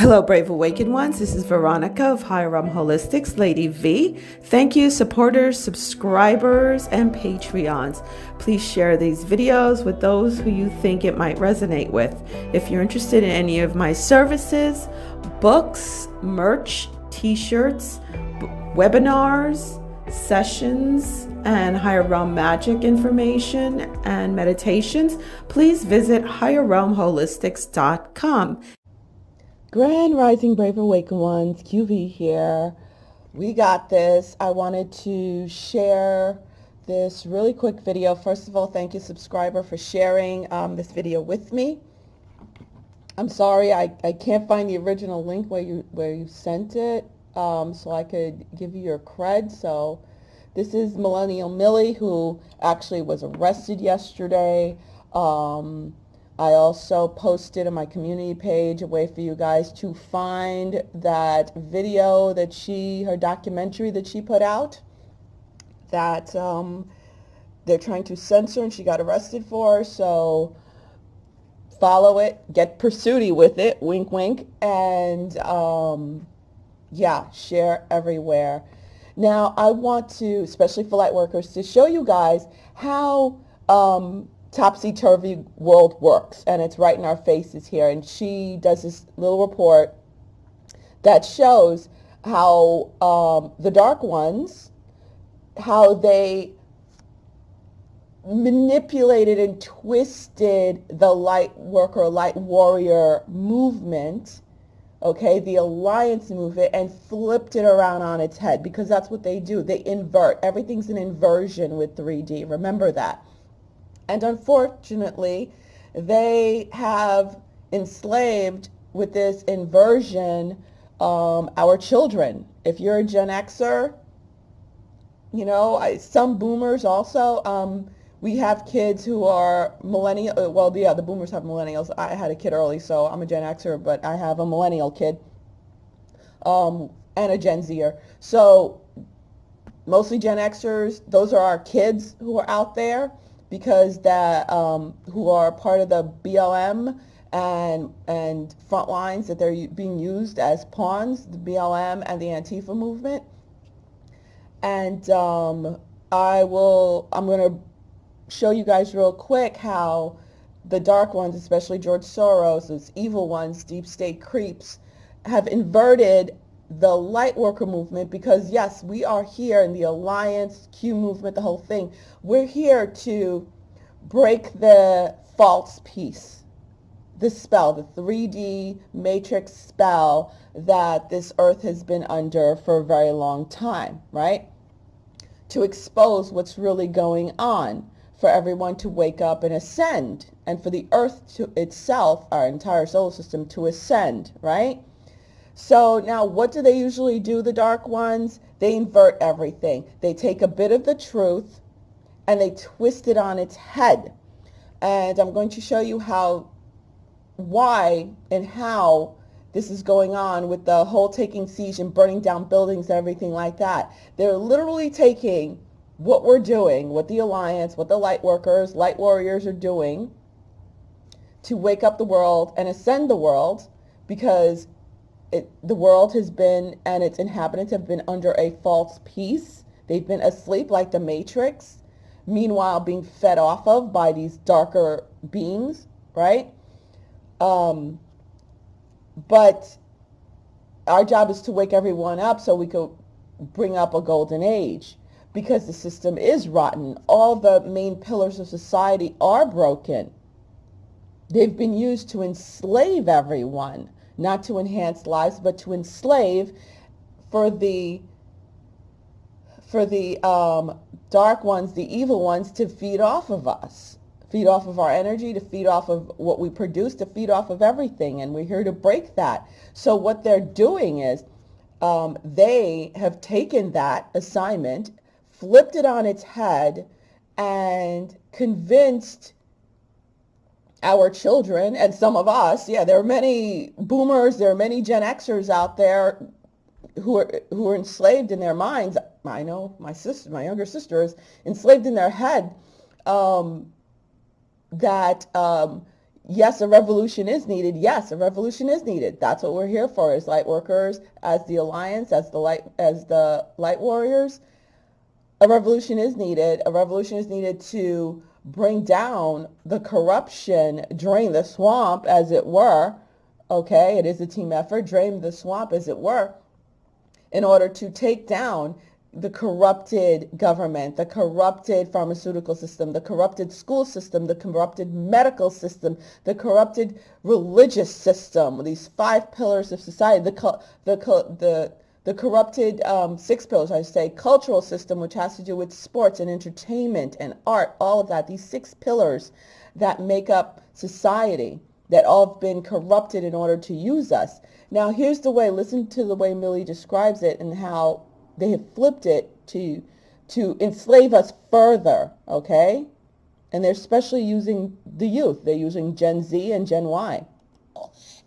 Hello, Brave Awakened Ones. This is Veronica of Hijacking Holistics, Lady V. Thank you, supporters, subscribers, and Patreons. Please share these videos with those who you think it might resonate with. If you're interested in any of my services, books, merch, t-shirts, webinars, sessions, and higher realm magic information and meditations, please visit higherrealmholistics.com. Grand Rising Brave Awakened Ones, QV here. We got this. I wanted to share this really quick video. First of all, thank you, subscriber, for sharing this video with me. I'm sorry, I can't find the original link where you sent it, so I could give you your cred. So this is Millennial Millie, who actually was arrested yesterday. I also posted on my community page a way for you guys to find that video that her documentary that she put out that they're trying to censor and she got arrested for. So follow it, get pursuity with it, wink wink, and yeah, share everywhere. Now I want to, especially for light workers, to show you guys how topsy-turvy world works, and it's right in our faces here. And she does this little report that shows how the dark ones, how they manipulated and twisted the light worker, light warrior movement, okay, the alliance movement, and flipped it around on its head, because that's what they do. They invert. Everything's an inversion with 3D. Remember that. And unfortunately, they have enslaved with this inversion our children. If you're a Gen Xer, you know, some boomers also, we have kids who are millennial. Well, yeah, the boomers have millennials. I had a kid early, so I'm a Gen Xer, but I have a millennial kid and a Gen Zer. So mostly Gen Xers, those are our kids who are out there, because that who are part of the BLM and front lines, that they're being used as pawns, the BLM and the Antifa movement. And I'm going to show you guys real quick how the dark ones, especially George Soros, those evil ones, deep state creeps, have inverted the light worker movement. Because yes, we are here in the alliance, Q movement, the whole thing. We're here to break the false peace, the spell, the 3D matrix spell that this earth has been under for a very long time, right? To expose what's really going on, for everyone to wake up and ascend, and for the earth to itself, our entire solar system, to ascend, right? So now what do they usually do, the dark ones? They invert everything. They take a bit of the truth and they twist it on its head. And I'm going to show you why and how this is going on with the whole taking siege and burning down buildings and everything like that. They're literally taking what we're doing, what the alliance, what the light workers, light warriors are doing to wake up the world and ascend the world, because the world has been, and its inhabitants have been, under a false peace. They've been asleep like the Matrix, meanwhile being fed off of by these darker beings, right? But our job is to wake everyone up so we could bring up a golden age, because the system is rotten. All the main pillars of society are broken. They've been used to enslave everyone, not to enhance lives, but to enslave for the dark ones, the evil ones, to feed off of us, feed off of our energy, to feed off of what we produce, to feed off of everything. And we're here to break that. So what they're doing is they have taken that assignment, flipped it on its head, and convinced our children and some of us, yeah, there are many boomers, there are many Gen Xers out there who are enslaved in their minds. I know my younger sister is enslaved in their head, that yes, a revolution is needed. Yes, a revolution is needed. That's what we're here for, as light workers, as the alliance, as the light warriors. A revolution is needed. A revolution is needed to bring down the corruption, drain the swamp, as it were. Okay, it is a team effort, drain the swamp, as it were, in order to take down the corrupted government, the corrupted pharmaceutical system, the corrupted school system, the corrupted medical system, the corrupted religious system, these 5 pillars of society, the corrupted 6 pillars, I say, cultural system, which has to do with sports and entertainment and art, all of that, these 6 pillars that make up society that all have been corrupted in order to use us. Now, here's the way, listen to the way Millie describes it and how they have flipped it to enslave us further, okay? And they're especially using the youth. They're using Gen Z and Gen Y.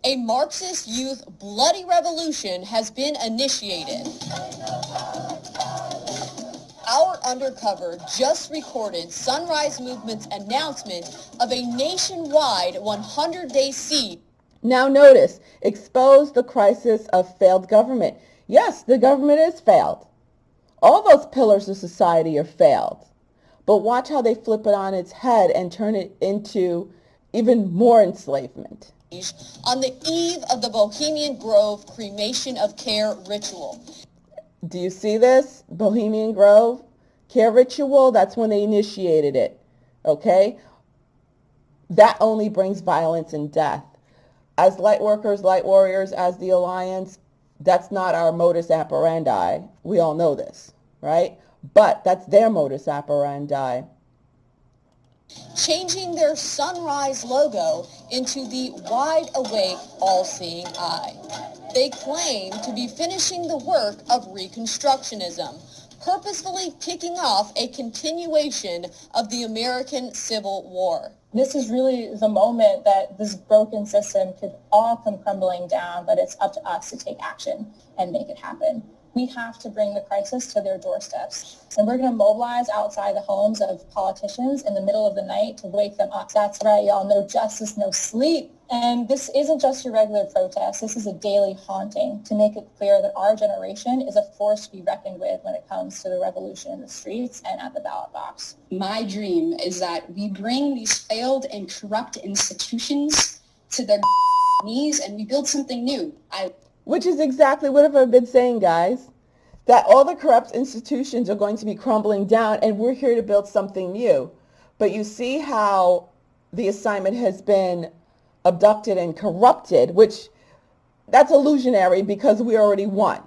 A Marxist youth bloody revolution has been initiated. Our Undercover just recorded Sunrise Movement's announcement of a nationwide 100-day siege. Now notice, expose the crisis of failed government. Yes, the government is failed. All those pillars of society are failed. But watch how they flip it on its head and turn it into even more enslavement. On the eve of the Bohemian Grove cremation of care ritual. Do you see this? Bohemian Grove care ritual, that's when they initiated it. Okay? That only brings violence and death. As light workers, light warriors, as the alliance, that's not our modus operandi. We all know this, right? But that's their modus operandi. Changing their sunrise logo into the wide awake, all-seeing eye. They claim to be finishing the work of Reconstructionism, purposefully kicking off a continuation of the American Civil War. This is really the moment that this broken system could all come crumbling down, but it's up to us to take action and make it happen. We have to bring the crisis to their doorsteps. And we're going to mobilize outside the homes of politicians in the middle of the night to wake them up. That's right, y'all. No justice, no sleep. And this isn't just your regular protest. This is a daily haunting to make it clear that our generation is a force to be reckoned with when it comes to the revolution in the streets and at the ballot box. My dream is that we bring these failed and corrupt institutions to their knees and we build something new. Which is exactly what I've been saying, guys. That all the corrupt institutions are going to be crumbling down and we're here to build something new. But you see how the assignment has been abducted and corrupted, which that's illusionary because we already won.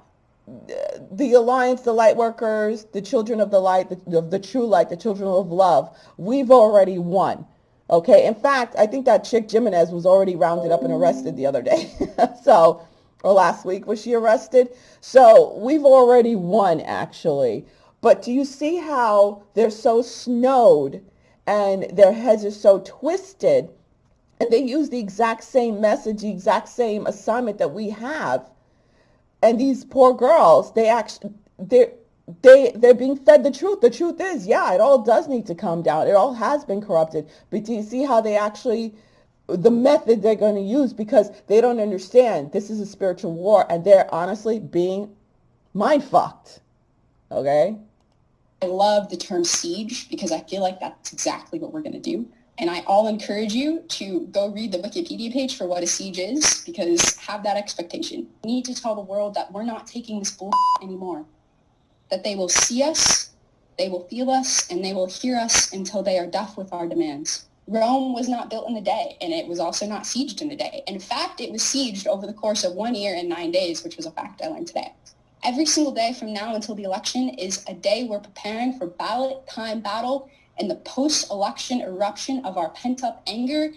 The alliance, the light workers, the children of the light, the true light, the children of love, we've already won. Okay. In fact, I think that chick Jimenez was already rounded up and arrested the other day. Or last week, was she arrested? So we've already won, actually. But do you see how they're so snowed and their heads are so twisted, and they use the exact same message, the exact same assignment that we have, and these poor girls, they're being fed the truth. The truth is, yeah, it all does need to come down. It all has been corrupted. But do you see how they actually, the method they're going to use, because they don't understand this is a spiritual war and they're honestly being mind fucked. Okay? I love the term siege because I feel like that's exactly what we're going to do. And I'll encourage you to go read the Wikipedia page for what a siege is, because have that expectation. We need to tell the world that we're not taking this bullshit anymore. That they will see us, they will feel us, and they will hear us until they are deaf with our demands. Rome was not built in a day, and it was also not sieged in a day. In fact, it was sieged over the course of 1 year and 9 days, which was a fact I learned today. Every single day from now until the election is a day we're preparing for ballot time battle and the post-election eruption of our pent-up anger.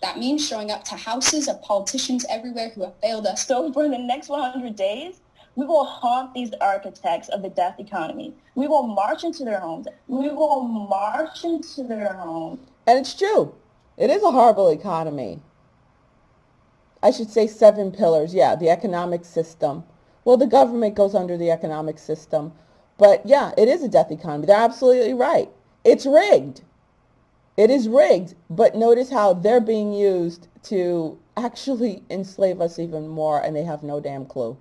That means showing up to houses of politicians everywhere who have failed us. So for the next 100 days, we will haunt these architects of the death economy. We will march into their homes. We will march into their homes. And it's true. It is a horrible economy. I should say 7 pillars. Yeah, the economic system. Well, the government goes under the economic system. But yeah, it is a death economy. They're absolutely right. It's rigged. It is rigged, but notice how they're being used to actually enslave us even more, and they have no damn clue.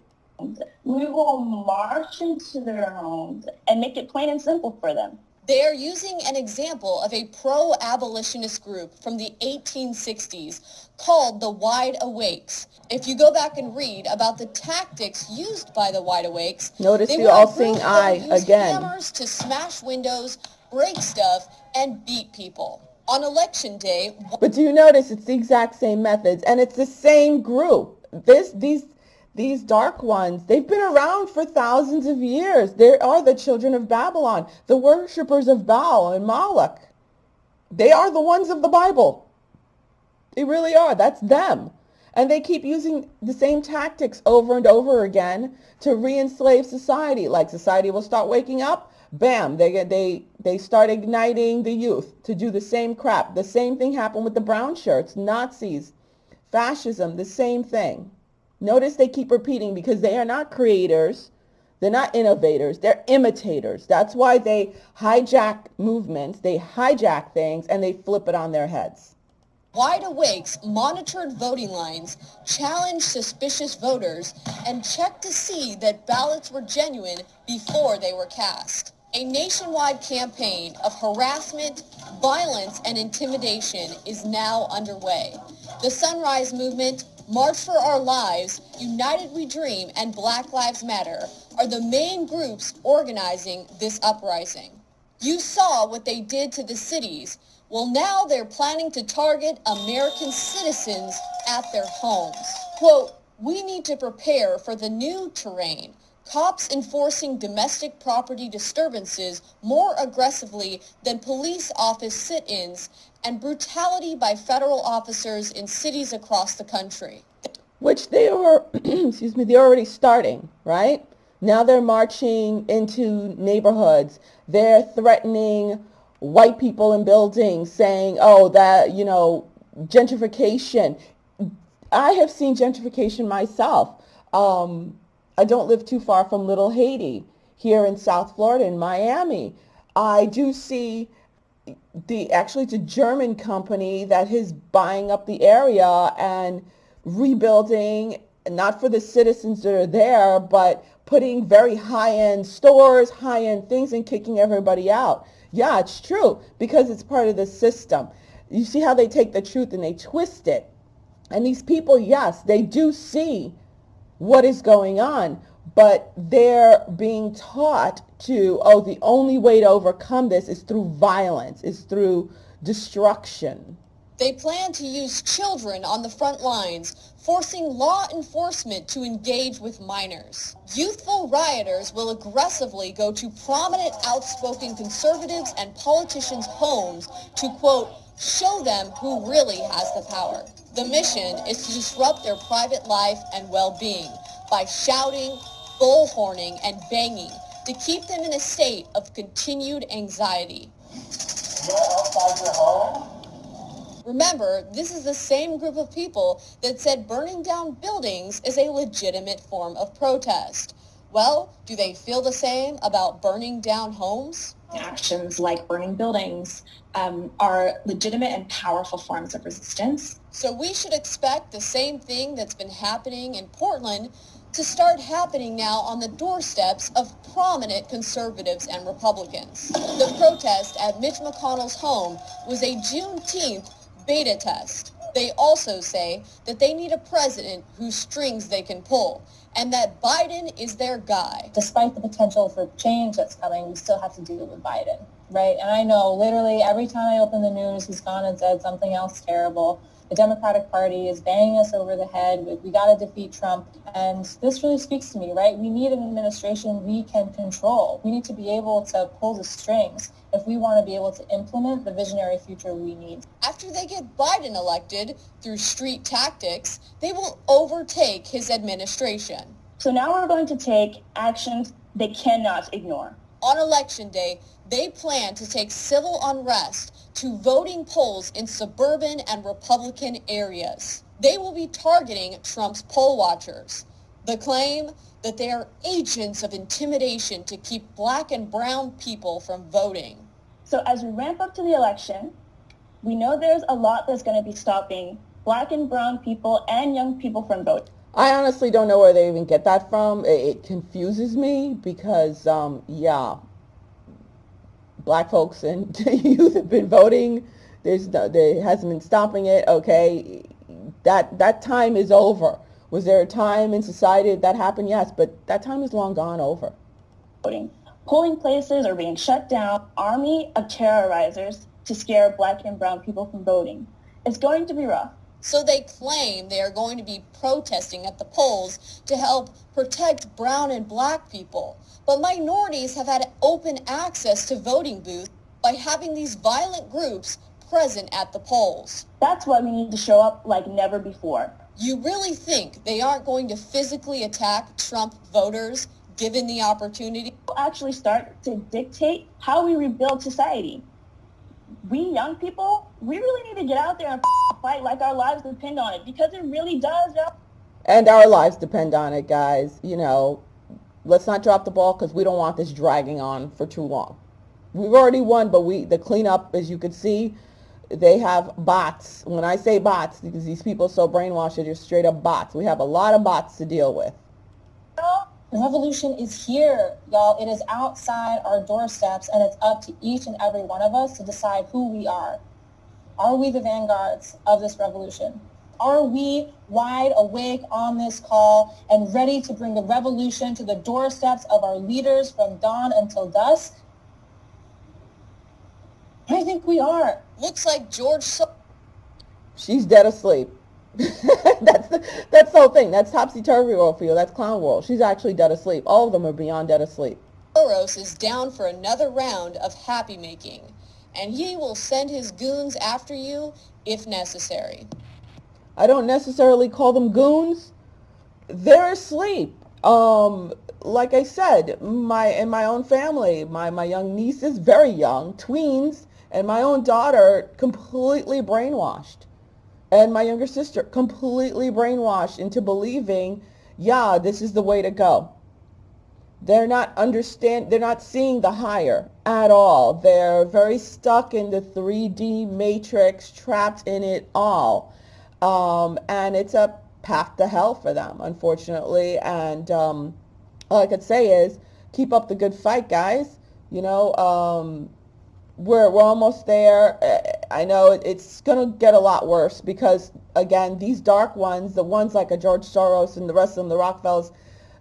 We will march into their homes and make it plain and simple for them. They are using an example of a pro-abolitionist group from the 1860s called the Wide Awakes. If you go back and read about the tactics used by the Wide Awakes, notice they the were a all-seeing group eye that used again. hammers to smash windows, break stuff, and beat people. On election day... But do you notice it's the exact same methods, and it's the same group. These dark ones, they've been around for thousands of years. They are the children of Babylon, the worshippers of Baal and Moloch. They are the ones of the Bible. They really are. That's them. And they keep using the same tactics over and over again to re-enslave society. Like society will start waking up, bam, they start igniting the youth to do the same crap. The same thing happened with the brown shirts, Nazis, fascism, the same thing. Notice they keep repeating because they are not creators. They're not innovators. They're imitators. That's why they hijack movements. They hijack things and they flip it on their heads. Wide Awakes monitored voting lines, challenged suspicious voters, and checked to see that ballots were genuine before they were cast. A nationwide campaign of harassment, violence, and intimidation is now underway. The Sunrise Movement, March for Our Lives, United We Dream, and Black Lives Matter are the main groups organizing this uprising. You saw what they did to the cities. Well, now they're planning to target American citizens at their homes. Quote, we need to prepare for the new terrain. Cops enforcing domestic property disturbances more aggressively than police office sit-ins, and brutality by federal officers in cities across the country. Which they are, excuse me, they're already starting, right? Now they're marching into neighborhoods. They're threatening white people in buildings, saying, oh, that, gentrification. I have seen gentrification myself. I don't live too far from Little Haiti here in South Florida, in Miami. I do see it's a German company that is buying up the area and rebuilding, not for the citizens that are there, but putting very high-end stores, high-end things, and kicking everybody out. Yeah, it's true, because it's part of the system. You see how they take the truth and they twist it. And these people, yes, they do see what is going on, but they're being taught to, the only way to overcome this is through violence, is through destruction. They plan to use children on the front lines, forcing law enforcement to engage with minors. Youthful rioters will aggressively go to prominent, outspoken conservatives and politicians' homes to, quote, show them who really has the power. The mission is to disrupt their private life and well-being by shouting, bullhorning, and banging to keep them in a state of continued anxiety. You're outside your home? Remember, this is the same group of people that said burning down buildings is a legitimate form of protest. Well, do they feel the same about burning down homes? Actions like burning buildings are legitimate and powerful forms of resistance. So we should expect the same thing that's been happening in Portland to start happening now on the doorsteps of prominent conservatives and Republicans. The protest at Mitch McConnell's home was a Juneteenth beta test. They also say that they need a president whose strings they can pull, and that Biden is their guy. Despite the potential for change that's coming, we still have to deal with Biden, right? And I know literally every time I open the news, he's gone and said something else terrible. The Democratic Party is banging us over the head with, we got to defeat Trump. And this really speaks to me, right? We need an administration we can control. We need to be able to pull the strings if we want to be able to implement the visionary future we need. After they get Biden elected through street tactics, they will overtake his administration. So now we're going to take actions they cannot ignore. On Election Day, they plan to take civil unrest to voting polls in suburban and Republican areas. They will be targeting Trump's poll watchers. The claim that they are agents of intimidation to keep black and brown people from voting. So as we ramp up to the election, We know there's a lot that's going to be stopping Black and brown people and young people from voting. I honestly don't know where they even get that from. It confuses me because, yeah, black folks and youth have been voting. There hasn't been stopping it. Okay, that time is over. Was there a time in society that happened? Yes, but that time is long gone over. Voting. Polling places are being shut down. Army of terrorizers to scare Black and brown people from voting. It's going to be rough. So they claim they are going to be protesting at the polls to help protect brown and Black people. But minorities have had open access to voting booths by having these violent groups present at the polls. That's why we need to show up like never before. You really think they aren't going to physically attack Trump voters given the opportunity? We'll actually start to dictate how we rebuild society. We young people, we really need to get out there and fight like our lives depend on it, because it really does. And our lives depend on it, guys. You know, let's not drop the ball because we don't want this dragging on for too long. We've already won, but the cleanup, as you can see, they have bots. When I say bots, because these people are so brainwashed, they're just straight up bots. We have a lot of bots to deal with. The revolution is here, y'all. It is outside our doorsteps, and it's up to each and every one of us to decide who we are. Are we the vanguards of this revolution? Are we wide awake on this call and ready to bring the revolution to the doorsteps of our leaders from dawn until dusk? I think we are. Looks like She's dead asleep. that's the whole thing. That's topsy-turvy world for you. That's clown world. She's actually dead asleep. All of them are beyond dead asleep. Soros is down for another round of happy making, and he will send his goons after you if necessary. I don't necessarily call them goons. They're asleep. Like I said, in my own family, my young niece is very young, tweens, and my own daughter completely brainwashed. And my younger sister completely brainwashed into believing, yeah, this is the way to go. They're not seeing the higher at all. They're very stuck in the 3D matrix, trapped in it all. And it's a path to hell for them, unfortunately. And all I could say is keep up the good fight, guys. You know, we're almost there. I know it's going to get a lot worse because, again, these dark ones, the ones like a George Soros and the rest of them, the Rockefellers,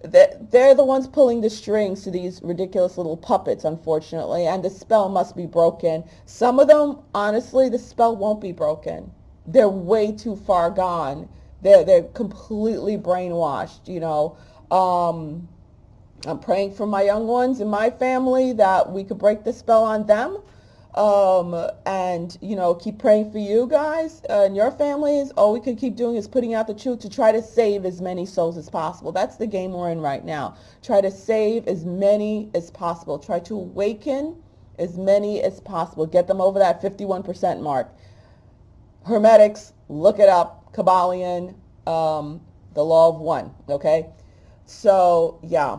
they're the ones pulling the strings to these ridiculous little puppets, unfortunately, and the spell must be broken. Some of them, honestly, the spell won't be broken. They're way too far gone. They're completely brainwashed, you know. I'm praying for my young ones in my family that we could break the spell on them. And, you know, keep praying for you guys and your families. All we can keep doing is putting out the truth to try to save as many souls as possible. That's the game we're in right now. Try to save as many as possible. Try to awaken as many as possible. Get them over that 51% mark. Hermetics, look it up. Kabbalion, the law of one, okay? So, yeah.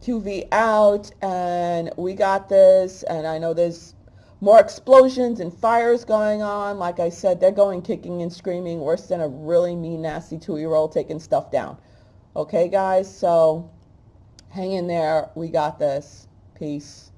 QV out, and we got this, and I know there's more explosions and fires going on. Like I said, they're going kicking and screaming worse than a really mean, nasty 2-year-old taking stuff down. Okay, guys? So hang in there. We got this. Peace.